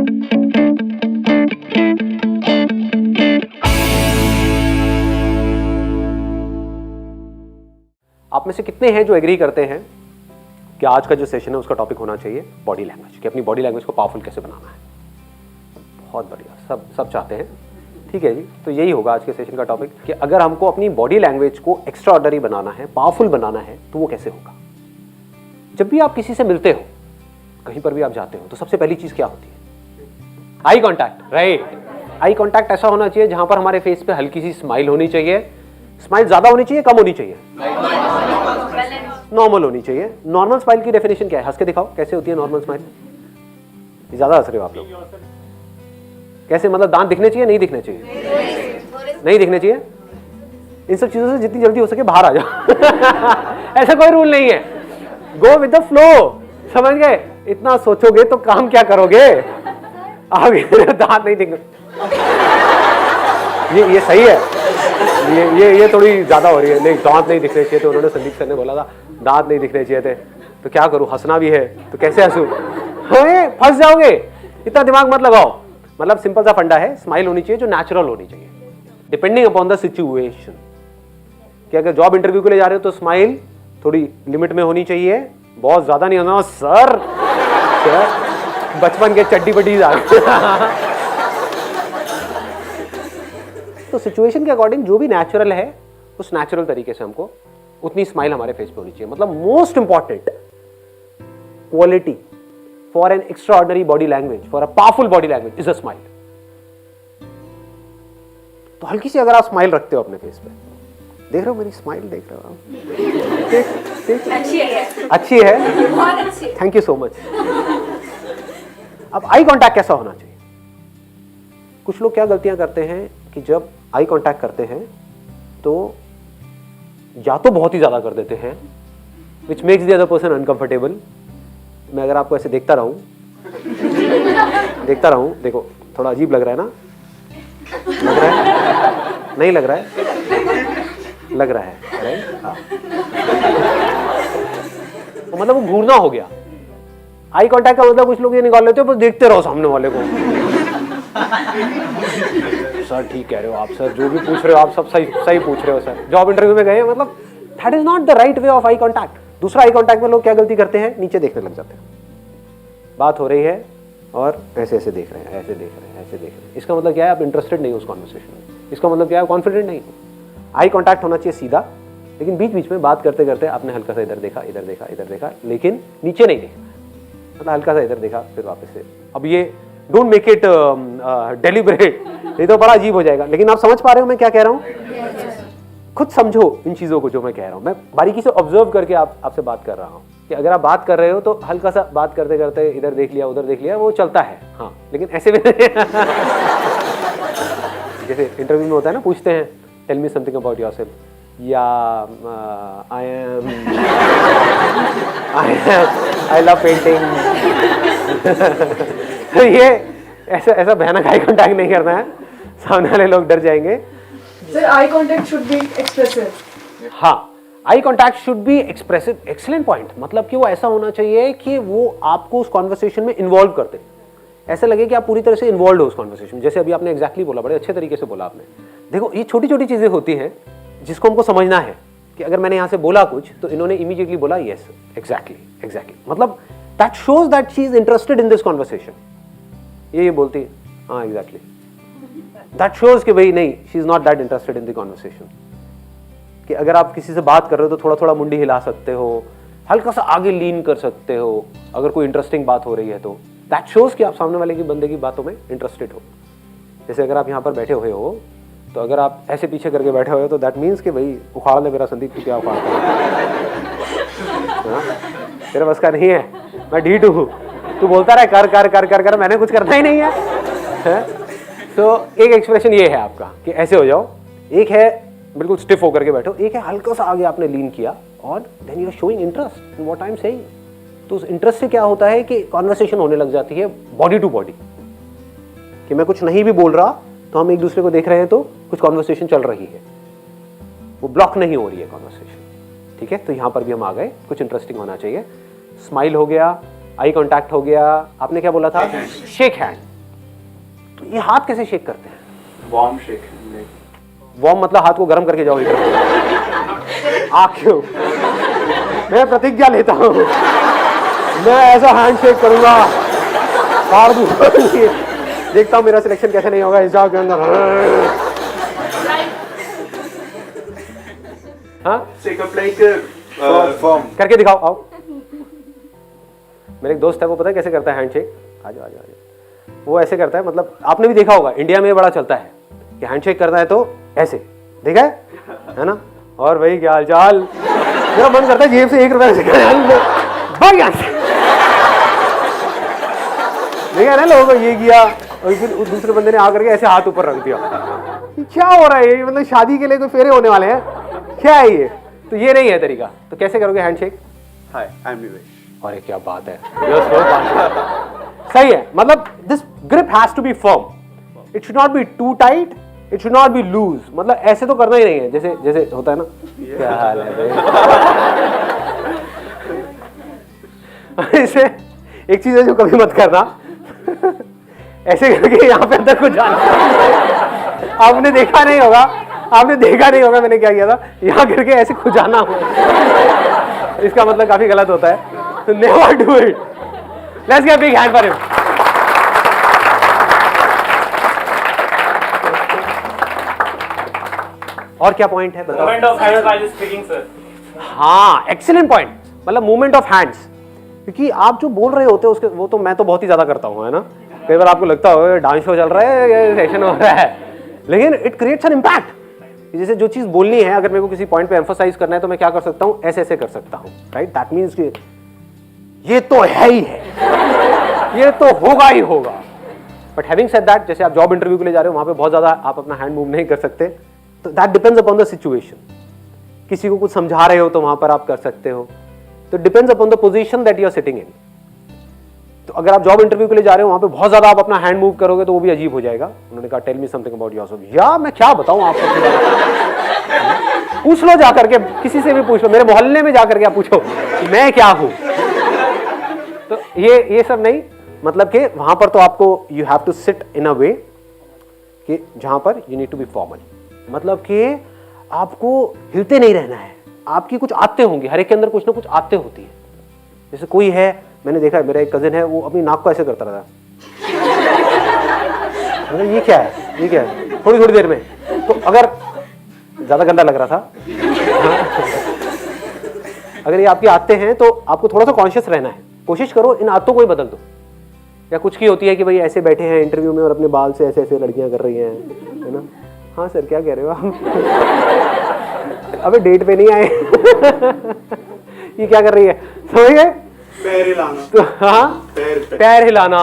आप में से कितने हैं जो एग्री करते हैं कि आज का जो सेशन है उसका टॉपिक होना चाहिए बॉडी लैंग्वेज, कि अपनी बॉडी लैंग्वेज को पावरफुल कैसे बनाना है? बहुत बढ़िया, सब चाहते हैं। ठीक है जी, तो यही होगा आज के सेशन का टॉपिक कि अगर हमको अपनी बॉडी लैंग्वेज को एक्स्ट्रा ऑर्डिनरी बनाना है, पावरफुल बनाना है, तो वो कैसे होगा? जब भी आप किसी से मिलते हो, कहीं पर भी आप जाते हो, तो सबसे पहली चीज क्या होती है? Eye contact, right. Eye contact ऐसा होना चाहिए जहां पर हमारे फेस पे हल्की सी स्माइल होनी चाहिए। स्माइल ज्यादा होनी चाहिए, कम होनी चाहिए? नॉर्मल होनी चाहिए। नॉर्मल स्माइल की डेफिनेशन क्या है? हंस के दिखाओ, कैसे होती है नॉर्मल स्माइल? ज्यादा हंस रहे हो आप लोग। कैसे, मतलब दांत दिखने चाहिए, नहीं दिखने चाहिए? नहीं दिखने चाहिए। इन सब चीजों से जितनी जल्दी हो सके बाहर आ जाओ। ऐसा कोई रूल नहीं है, गो विद द फ्लो। समझ गए? इतना सोचोगे तो काम क्या करोगे? आगे दांत नहीं दिखने, ये सही है। ये थोड़ी ज्यादा हो रही है। नहीं, दांत नहीं दिखने चाहिए, तो उन्होंने संदीप सर ने बोला था दांत नहीं दिखने चाहिए थे, तो क्या करूं, हंसना भी है तो कैसे हंसूं? फंस जाओगे, इतना दिमाग मत लगाओ। मतलब सिंपल सा फंडा है, स्माइल होनी चाहिए जो नेचुरल होनी चाहिए, डिपेंडिंग अपॉन द सिचुएशन। कि अगर जॉब इंटरव्यू के लिए जा रहे हो तो स्माइल थोड़ी लिमिट में होनी चाहिए, बहुत ज्यादा नहीं होना। सर बचपन के चड्डी बड्डी तो सिचुएशन के अकॉर्डिंग जो भी नेचुरल है उस नेचुरल तरीके से हमको उतनी स्माइल हमारे फेस पे होनी चाहिए। मतलब most important quality for an extra ordinary body language, for a powerful body language is a smile. तो हल्की सी अगर आप स्माइल रखते हो अपने फेस पे, देख रहे हो मेरी स्माइल, देख रहे हो आप? अच्छी है, थैंक यू सो मच। अब आई कांटेक्ट कैसा होना चाहिए? कुछ लोग क्या गलतियां करते हैं कि जब आई कांटेक्ट करते हैं तो या तो बहुत ही ज्यादा कर देते हैं, which makes the other person uncomfortable. मैं अगर आपको ऐसे देखता रहूं, देखो थोड़ा अजीब लग रहा है ना? लग रहा है? नहीं लग रहा है? लग रहा है, राइट? हाँ। तो मतलब वो घूरना हो गया। आई कांटेक्ट का मतलब कुछ लोग ये निकाल लेते हो, बस देखते रहो सामने वाले को। सर ठीक कह रहे हो आप, सर जो भी पूछ रहे हो आप सब सही पूछ रहे हो सर। जॉब इंटरव्यू में गए, मतलब that is not the right way of eye contact. दूसरा आई कांटेक्ट में लोग क्या गलती करते हैं? नीचे देखने लग जाते हैं। बात हो रही है और ऐसे ऐसे देख रहे हैं, ऐसे देख रहे हैं, ऐसे देख रहे हैं। इसका मतलब क्या है? आप इंटरेस्टेड नहीं हो उस कॉन्वर्सेशन में। इसका मतलब क्या है? कॉन्फिडेंट नहीं। आई कांटेक्ट होना चाहिए सीधा, लेकिन बीच बीच में बात करते करते आपने हल्का सा इधर देखा, इधर देखा, इधर देखा, लेकिन नीचे नहीं देखा। मतलब हल्का सा इधर देखा, फिर वापस से। अब ये डोंट मेक इट डेलिब्रेट, नहीं तो बड़ा अजीब हो जाएगा। लेकिन आप समझ पा रहे हो मैं क्या कह रहा हूँ? खुद समझो इन चीजों को जो मैं कह रहा हूँ। मैं बारीकी से ऑब्जर्व करके आपसे बात कर रहा हूँ कि अगर आप बात कर रहे हो तो हल्का सा बात करते करते इधर देख लिया, उधर देख लिया, वो चलता है। हाँ, लेकिन ऐसे भी जैसे इंटरव्यू में होता है ना, पूछते हैं tell me something about yourself, या आई लव पेंटिंग। ये ऐसा भयानक आई कांटेक्ट नहीं करना है, सामने वाले लोग डर जाएंगे। Sir, eye contact should be expressive. हाँ, eye contact should be expressive. Excellent point. मतलब कि वो ऐसा होना चाहिए कि वो आपको उस कॉन्वर्सेशन में इन्वॉल्व करते, ऐसा लगे कि आप पूरी तरह से इन्वॉल्व हो उस कॉन्वर्सेशन में। जैसे अभी आपने एग्जैक्टली बोला, बड़े अच्छे तरीके से बोला आपने। देखो, ये छोटी छोटी चीजें होती हैं जिसको हमको समझना है कि अगर मैंने यहां से बोला कुछ तो इन्होंने इमीडिएटली बोला यस, एग्जैक्टली। मतलब that shows that she is interested in this conversation. ये बोलती है हाँ एग्जैक्टली, दैट शोज कि भाई नहीं, she is not that interested in the conversation. कि अगर आप किसी से बात कर रहे हो तो थोड़ा थोड़ा मुंडी हिला सकते हो, हल्का सा आगे लीन कर सकते हो अगर कोई इंटरेस्टिंग बात हो रही है तो। दैट शोज कि आप सामने वाले की बंदे की बातों में इंटरेस्टेड हो। जैसे अगर आप यहाँ पर बैठे हुए हो तो अगर आप ऐसे पीछे करके बैठे हुए हो तो दैट मीन्स कि भाई उखाड़ ले मेरा संदीप, तू क्या उखाड़ता है? तेरे बस का नहीं है, मैं ढीठ हूँ, तू बोलता रहे कर कर कर कर कर, मैंने कुछ करना ही नहीं है। तो एक एक्सप्रेशन ये है आपका कि ऐसे हो जाओ, एक है बिल्कुल स्टिफ होकर के बैठो, एक है हल्का सा आगे आपने लीन किया और then you are showing interest in what I am saying. तो उस इंटरेस्ट से क्या होता है कि कॉन्वर्सेशन होने लग जाती है बॉडी टू बॉडी, कि मैं कुछ नहीं भी बोल रहा तो हम एक दूसरे को देख रहे हैं तो कुछ कॉन्वर्सेशन चल रही है, वो ब्लॉक नहीं हो रही है कॉन्वर्सेशन। ठीक है, तो यहां पर भी हम आ गए, कुछ इंटरेस्टिंग होना चाहिए। स्माइल हो गया, आई कांटेक्ट हो गया, आपने क्या बोला था? Shake hand. तो ये हाथ कैसे शेक करते हैं? Warm shake. वार्म मतलब हाथ को गर्म करके जाओ हीटर। क्यों? मैं प्रतिज्ञा लेता हूं, मैं ऐसा हैंड शेक करूंगा, फाड़ दूंगा। देखता हूं मेरा सिलेक्शन कैसे नहीं होगा इस जॉब के अंदर। हाँ शेक अप लाइक फॉर्म करके दिखाओ, आओ। मेरे एक दोस्त है, वो पता है कैसे करता है हैंडशेक? आ जाओ आ जाओ आ जाओ। वो ऐसे करता है, मतलब आपने भी देखा होगा, इंडिया में बड़ा चलता है कि हैंडशेक करना है तो ऐसे, देखा है ना? और भाई क्या हाल चाल, मेरा मन करता है जेब से 1 रुपया देखा ना लोगों को ये किया, और फिर उस दूसरे बंदे ने आकर के ऐसे हाथ ऊपर रख दिया। क्या हो रहा है ये? मतलब शादी के लिए कोई फेरे होने वाले हैं क्या है ये? तो ये नहीं है तरीका। तो कैसे करोगे हैंडशेक? हाय आई एम निवेश। अरे क्या बात है, सही है। मतलब this grip has to be firm, it should not be too tight, it should not be loose. मतलब ऐसे तो करना ही नहीं है जैसे जैसे होता है ना। क्या हाल है भाई? ऐसे एक चीज है जो कभी मत करना, ऐसे करके यहाँ पे अंदर कुछ जाना। आपने देखा नहीं होगा, आपने देखा नहीं होगा मैंने क्या किया था, यहाँ करके ऐसे खुजाना हो, इसका मतलब काफी गलत होता है। तो never do it. Let's give a big hand for him. और क्या पॉइंट है बताओ? Movement of hands while speaking, sir. हाँ, एक्सीलेंट पॉइंट। मतलब मूवमेंट ऑफ हैंड्स, क्योंकि आप जो बोल रहे होते हो उसके, वो तो मैं तो बहुत ही ज्यादा करता हूँ, है ना? कई बार आपको लगता हो डांस शो चल रहा है या सेशन हो रहा है, लेकिन इट क्रिएट्स एन इम्पैक्ट। जैसे जो चीज बोलनी है, अगर मेरे को किसी पॉइंट पे एम्फसाइज करना है तो मैं क्या कर सकता हूँ? ऐसे ऐसे कर सकता हूँ, राइट? दैट मीन्स कि ये तो है ही है, ये तो होगा ही होगा। बट हैविंग सेड दैट, जैसे आप जॉब इंटरव्यू के लिए जा रहे हो, वहां पे बहुत ज्यादा आप अपना हैंड मूव नहीं कर सकते, तो that depends upon the situation. किसी को कुछ समझा रहे हो तो वहां पर आप कर सकते हो, तो depends upon the position that you are sitting in. तो अगर आप जॉब इंटरव्यू के लिए जा रहे हो, वहां पे बहुत ज्यादा आप अपना हैंड मूव करोगे तो वो भी अजीब हो जाएगा। उन्होंने कहा tell me something about yourself. या मैं क्या बताऊं आपको? पूछ लो जाकर के, किसी से भी पूछ लो, मेरे मोहल्ले में जाकर के आप पूछो मैं क्या हूं। तो ये सब नहीं, मतलब कि वहां पर तो आपको you have to sit in a way कि जहां पर you need to be formal. मतलब कि आपको हिलते नहीं रहना है, आपकी कुछ आदतें होंगी, हर एक के अंदर कुछ ना कुछ आदतें होती है। जैसे कोई है, मैंने देखा है, मेरा एक कजिन है, वो अपनी नाक को ऐसे करता रहता है। मतलब ये क्या है, ये क्या है? थोड़ी थोड़ी देर में, तो अगर ज्यादा गंदा लग रहा था अगर ये आपकी आदतें हैं तो आपको थोड़ा सा कॉन्शियस रहना है। कोशिश करो इन आदतों को ही बदल दो। या कुछ की होती है कि भाई ऐसे बैठे हैं इंटरव्यू में और अपने बाल से ऐसे ऐसे लड़कियां कर रही हैं, है ना? हाँ सर, क्या कह रहे हो आप? अबे डेट पे नहीं आए। ये क्या कर रही है, समझ गए? पैर हिलाना। तो हाँ, पैर हिलाना,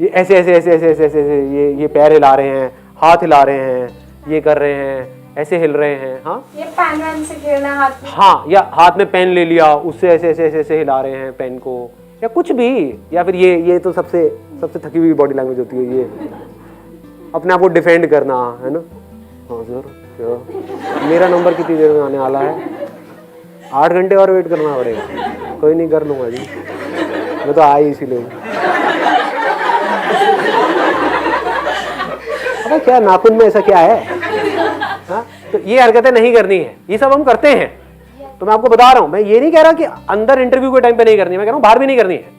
ये ऐसे ऐसे ऐसे ऐसे ऐसे ऐसे ये पैर हिला रहे हैं, हाथ हिला रहे हैं, ये कर रहे हैं, ऐसे हिल रहे हैं। हाँ, ये पेन वैन से खेलना हाथ में। हाँ, या हाथ में पेन ले लिया, उससे ऐसे ऐसे ऐसे ऐसे हिला रहे हैं पेन को, या कुछ भी। या फिर ये तो सबसे थकी हुई बॉडी लैंग्वेज होती है, ये अपने आप को डिफेंड करना, है ना? हाँ सर, क्या मेरा नंबर कितनी देर में आने वाला है? 8 घंटे और वेट करना पड़ेगा। कोई नहीं, कर लूंगा जी, मैं तो आई इसीलिए। अरे क्या नाखून में ऐसा क्या है? हाँ, तो ये हरकतें नहीं करनी है, ये सब हम करते हैं। तो मैं आपको बता रहा हूं, मैं ये नहीं कह रहा कि अंदर इंटरव्यू के टाइम पे नहीं करनी है, मैं कह रहा हूं बाहर भी नहीं करनी है।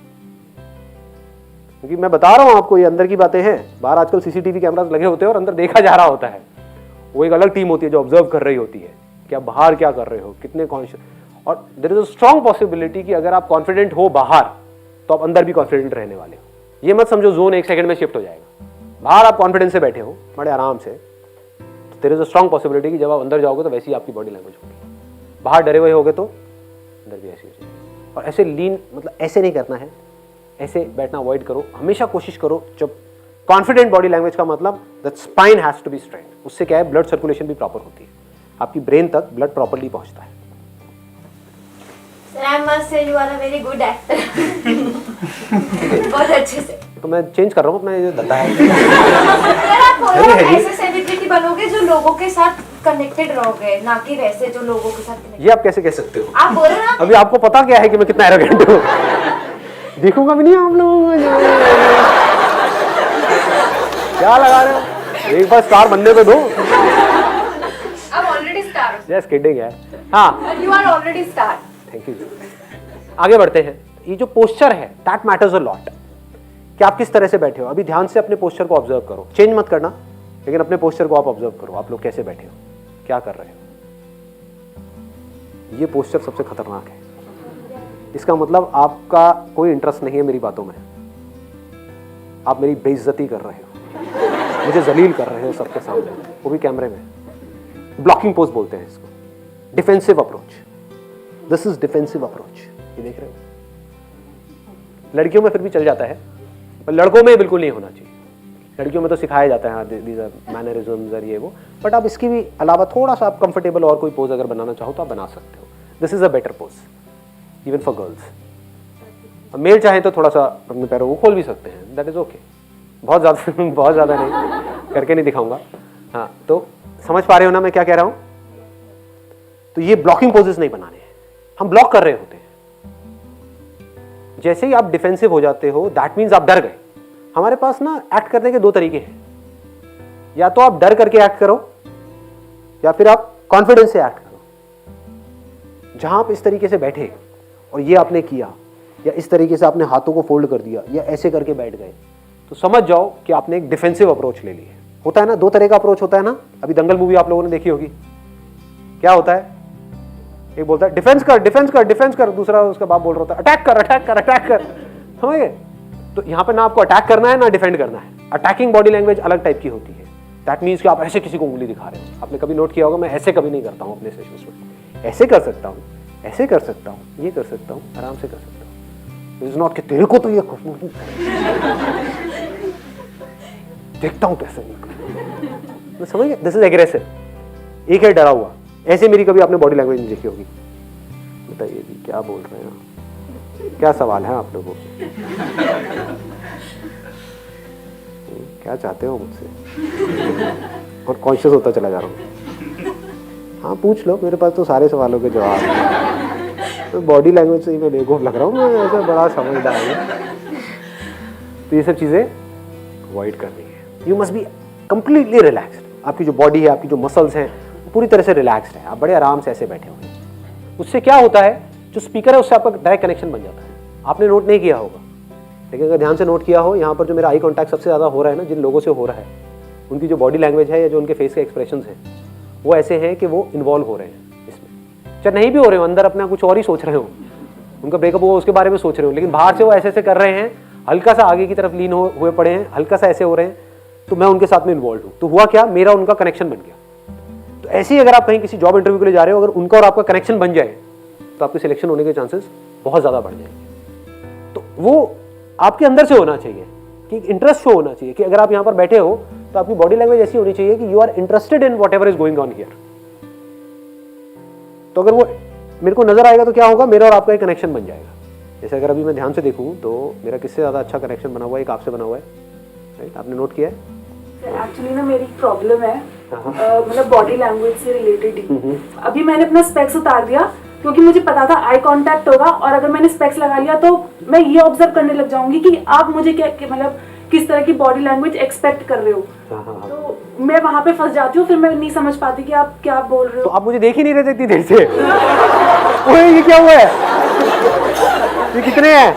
क्योंकि मैं बता रहा हूं आपको, ये अंदर की बातें हैं। बाहर आजकल सीसीटीवी कैमरास लगे होते हैं और अंदर देखा जा रहा होता है। वो एक अलग टीम होती है जो ऑब्जर्व कर रही होती है कि आप बाहर क्या कर रहे हो, कितने कॉन्शियस। और there is a strong possibility कि अगर आप कॉन्फिडेंट हो बाहर, तो आप अंदर भी कॉन्फिडेंट रहने वाले हो। ये मत समझो जोन 1 सेकंड में शिफ्ट हो जाएगा। बाहर आप कॉन्फिडेंस से बैठे हो बड़े आराम से, तो there is a strong possibility कि जब आप अंदर जाओगे तो वैसी आपकी बॉडी लैंग्वेज होगी। बाहर डरे हुए होगे तो अंदर भी ऐसी हो जाएगी। और ऐसे लीन, मतलब ऐसे नहीं करना है, ऐसे बैठना अवॉइड करो। हमेशा कोशिश करो, जब कॉन्फिडेंट बॉडी लैंग्वेज का मतलब that spine has to be straight. उससे क्या है, ब्लड सर्कुलेशन भी प्रॉपर होती है, आपकी ब्रेन तक ब्लड प्रॉपर्ली पहुंचता है। Sir, I must say you are a very good actor. बहुत अच्छे से। तो मैं चेंज कर रहा हूँ अपना ये धंधा है। सर, आप बोलो आप ऐसे सेलिब्रिटी बनोगे जो लोगों के साथ कनेक्टेड रहोगे, ना कि वैसे जो लोगों के साथ connected। ये आप कैसे कह सकते हो? आप बोलो ना। अभी आपको पता क्या है कि मैं कितना एरोगेंट हूँ? देखूंगा भी नहीं आप लोगों को। क्या लगा रहे हो, एक बार स्टार बनने पे दो। I'm already star. Just kidding है। हाँ, You are already star. Thank you. आगे बढ़ते हैं। ये जो पोस्चर है दैट मैटर्स अ लॉट, कि आप किस तरह से बैठे हो। अभी ध्यान से अपने पोस्चर को ऑब्जर्व करो, चेंज मत करना, लेकिन अपने पोस्चर को आप ऑब्जर्व करो। आप लोग कैसे बैठे हो, क्या कर रहे हो। ये पोस्चर सबसे खतरनाक है। इसका मतलब आपका कोई इंटरेस्ट नहीं है मेरी बातों में, आप मेरी बेइज्जती कर रहे हो, मुझे जलील कर रहे हो सबके सामने, वो भी कैमरे में। ब्लॉकिंग पोज बोलते हैं इसको, defensive approach. This is defensive approach. ये देख रहे हो, लड़कियों में फिर भी चल जाता है, पर लड़कों में बिल्कुल नहीं होना चाहिए। लड़कियों में तो सिखाया जाता है दीज आर मैनरिज्म्स और ये वो, बट आप इसके भी अलावा थोड़ा सा आप कंफर्टेबल और कोई पोज अगर बनाना चाहो तो आप बना सकते हो। This is a better pose even for girls. Male चाहे तो थोड़ा सा अपने पैरों को खोल भी सकते हैं, दैट इज ओके। बहुत ज़्यादा नहीं, करके नहीं दिखाऊंगा। हाँ, तो समझ पा रहे हो ना मैं क्या कह रहा हूँ। तो ये ब्लॉकिंग पोजेस नहीं बनाने हैं, हम ब्लॉक कर रहे होते हैं। जैसे ही आप डिफेंसिव हो जाते हो दैट मीन्स आप डर गए। हमारे पास ना एक्ट करने के दो तरीके हैं, या तो आप डर करके एक्ट करो या फिर आप कॉन्फिडेंस से एक्ट करो। जहां आप इस तरीके से बैठे और ये आपने किया, या इस तरीके से आपने हाथों को फोल्ड कर दिया, या ऐसे करके बैठ गए, तो समझ जाओ कि आपने एक डिफेंसिव अप्रोच ले ली है। होता है ना, दो तरह का अप्रोच होता है ना। अभी दंगल मूवी आप लोगों ने देखी होगी, क्या होता है, एक बोलता है डिफेंस कर डिफेंस कर डिफेंस कर, दूसरा उसका बाप बोल रहा होता है अटैक कर अटैक कर अटैक कर। समझ गए। तो यहाँ पे ना आपको अटैक करना है ना डिफेंड करना है। अटैकिंग बॉडी लैंग्वेज अलग टाइप की होती है। दैट मीन्स कि आप ऐसे किसी को उंगली दिखा रहे हो। आपने कभी नोट किया होगा, मैं ऐसे कभी नहीं करता हूँ अपने सेशंस में। ऐसे कर सकता हूँ, ऐसे कर सकता हूँ, ये कर सकता हूँ, आराम से कर सकता हूँ। इट्स नॉट कि तेरे को तो ये देखता हूँ कैसे मैं, समझ गए। This is aggressive. एक है डरा हुआ, ऐसे मेरी कभी आपने बॉडी लैंग्वेज नहीं देखी होगी। बताइए जी क्या बोल रहे हैं, क्या सवाल है आप लोगों को, क्या चाहते हो मुझसे, और कॉन्शियस होता चला जा रहा हूँ। हाँ पूछ लो, मेरे पास तो सारे सवालों के जवाब हैं। तो बॉडी लैंग्वेज से ही मैं बेवकूफ़ लग रहा हूँ, मैं ऐसा बड़ा समझदार हूँ। तो ये सब चीज़ें अवॉइड करनी है। You must be completely relaxed. आपकी जो बॉडी है, आपकी जो मसल्स हैं, पूरी तरह से रिलैक्स्ड है। आप बड़े आराम से ऐसे बैठे हुए हैं। उससे क्या होता है, जो स्पीकर है उससे आपका डायरेक्ट कनेक्शन बन जाता है। आपने नोट नहीं किया होगा, लेकिन अगर ध्यान से नोट किया हो, यहाँ पर जो मेरा आई कॉन्टैक्ट सबसे ज़्यादा हो रहा है ना, जिन लोगों से हो रहा है, उनकी जो बॉडी लैंग्वेज है या जो उनके फेस के एक्सप्रेशंस हैं, वो ऐसे हैं कि वो इन्वॉल्व हो रहे हैं इसमें। चाहे नहीं भी हो रहे हो, अंदर अपना कुछ और ही सोच रहे हो, उनका ब्रेकअप हुआ उसके बारे में सोच रहे हो, लेकिन बाहर से वो ऐसे ऐसे कर रहे हैं, हल्का सा आगे की तरफ लीन हुए पड़े हैं, हल्का सा ऐसे हो रहे हैं, तो मैं उनके साथ में इन्वॉल्व हूँ। तो हुआ क्या, मेरा उनका कनेक्शन बन गया। तो ऐसे ही अगर आप कहीं किसी जॉब इंटरव्यू के लिए जा रहे हो, अगर उनका और आपका कनेक्शन बन जाए तो आपके सिलेक्शन होने के चांसेस बहुत ज़्यादा बढ़ जाएंगे। तो वो आपके अंदर से होना चाहिए कि इंटरेस्ट शो होना चाहिए कि अगर आप यहाँ पर बैठे हो तो आपकी बॉडी लैंग्वेज ऐसी होनी चाहिए कि you are interested in whatever is going on here. तो अगर वो मेरे को नजर आएगा तो क्या होगा, मेरा और आपका एक कनेक्शन बन जाएगा। जैसे अगर अभी मैं ध्यान से देखूँ तो मेरा किससे ज़्यादा अच्छा कनेक्शन बना हुआ है, एक आपसे बना हुआ है, राइट? आपने नोट किया है? एक्चुअली ना मेरी प्रॉब्लम है, मतलब बॉडी लैंग्वेज से रिलेटेड ही। अभी मैंने अपना स्पेक्स उतार दिया क्योंकि मुझे पता था आई कांटेक्ट होगा, और अगर मैंने स्पेक्स लगा लिया तो मैं ये ऑब्जर्व करने लग जाऊंगी कि आप मुझे क्या मतलब किस तरह की बॉडी लैंग्वेज एक्सपेक्ट कर रहे हो। तो मैं वहां पे फंस जाती हूँ, फिर मैं नहीं समझ पाती कि आप क्या बोल रहे हो। तो आप मुझे देख ही नहीं रहे थे इतनी देर से। ओए ये क्या हुआ है, ये कितने हैं?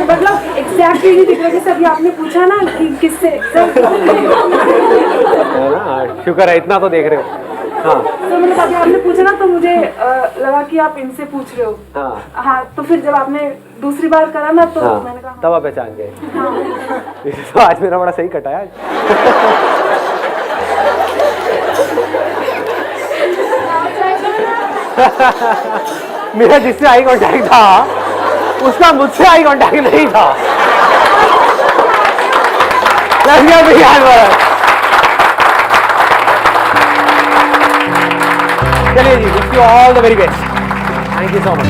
मतलब एग्जैक्टली नहीं दिख रहा, जैसे अभी आपने पूछा ना कि किससे। शुक्र है इतना तो देख रहे हो। हाँ तो मतलब अभी आपने पूछा ना तो मुझे लगा कि आप इनसे पूछ रहे हो। हाँ तो फिर जब आपने दूसरी बार करा ना तो मैंने कहा तब आप पहचान गए। तो आज मेरा बड़ा सही कटा है। मेरा जिससे आई कांटेक्ट था उसका मुझसे आई कांटेक्ट नहीं था। चलिए जी, wish you all the very best. Thank you so much.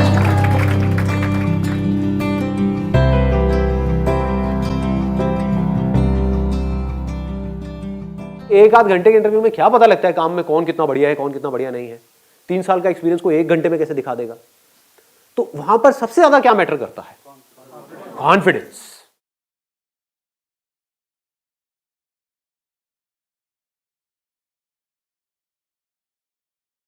एक आध घंटे के इंटरव्यू में क्या पता लगता है काम में कौन कितना बढ़िया है, कौन कितना बढ़िया नहीं है। 3 साल का एक्सपीरियंस को 1 घंटे में कैसे दिखा देगा। तो वहां पर सबसे ज्यादा क्या मैटर करता है, कॉन्फिडेंस।